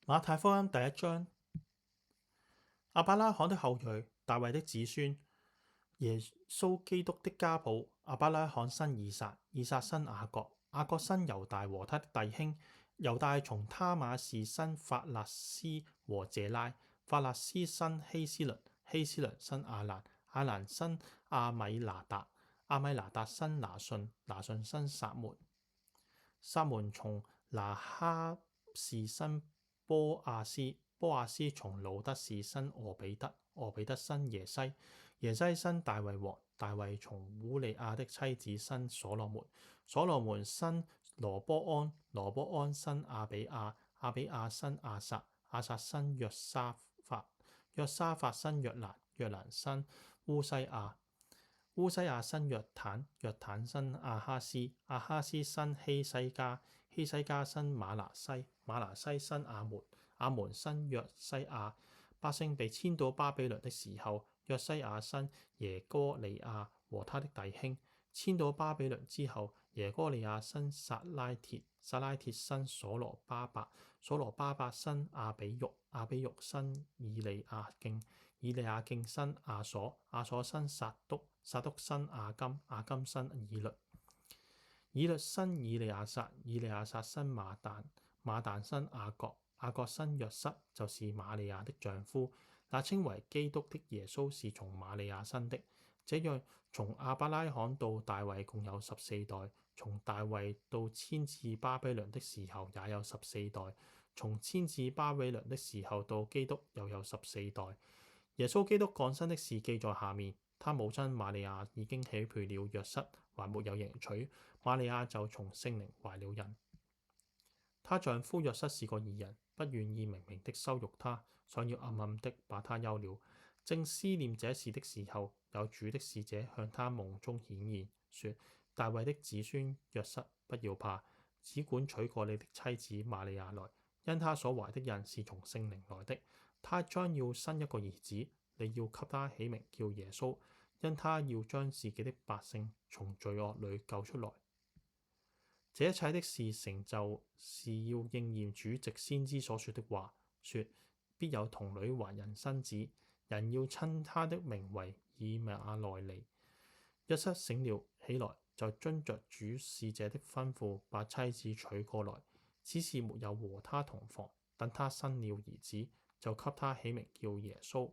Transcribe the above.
馬太福音第1章，亞伯拉罕的後裔，大衛的子孫，耶穌基督的家譜。亞伯拉罕生以撒，以撒生雅各，雅各生猶大和他的弟兄。猶大從他瑪氏生法勒斯和謝拉，法勒斯生希斯倫，希斯倫生亞蘭，亞蘭生亞米拿達，亞米拿達生拿順，拿順生撒門，撒門從拿哈氏生波亞斯，波亞斯從魯得氏生俄比德，俄比德生耶西，耶西生大衛王，大衛從烏利亞的妻子生所羅門，所羅門生羅波安，羅波安生亞比亞，亞比亞生亞撒，亞撒生約沙法，約沙法生約蘭，約蘭生烏西亞，烏西亞生約坦，約坦生亞哈斯，亞哈斯生希西家，希西家生馬拿西，馬拿西生亞門，亞門生約西亞。百姓被遷到巴比倫的時候，約西亞生耶哥利亞和他的弟兄。遷到巴比倫之後，耶哥利亞生撒拉鐵，撒拉鐵生所羅巴伯，所羅巴伯生亞比玉，亞比玉生以利亞敬，以利亞敬生亞所，亞所生撒督，撒督生亞金，亞金生以律，以律生以利亞撒，以利亞撒生馬但，馬但生雅各，雅各生約瑟，就是瑪利亞的丈夫。那稱為基督的耶穌是從瑪利亞生的。這樣從亞伯拉罕到大衛共有14代，從大衛到遷至巴比倫的時候也有14代，從遷至巴比倫的時候到基督又有14代。耶穌基督降生的事記在下面。他母親瑪利亞已經許配了約瑟，還沒有迎娶，瑪利亞就從聖靈懷了孕。她丈夫約瑟是個義人，不願意明明的羞辱她，想要暗暗的把她休了。正思念這事的時候，有主的使者向他夢中顯現，說：大衛的子孫約瑟，不要怕，只管娶過你的妻子瑪利亞來，因她所懷的孕是從聖靈來的。她將要生一個兒子，你要給他起名叫耶穌，因他要將自己的百姓從罪惡裏救出來。這一切的事成就是要應驗主藉先知所說的話，說必有童女懷孕生子，人要稱他的名為以馬內利。約瑟醒了起來，就遵着主使者的吩咐，把妻子娶過來，只是沒有和他同房。等他生了兒子，就給他起名叫耶穌。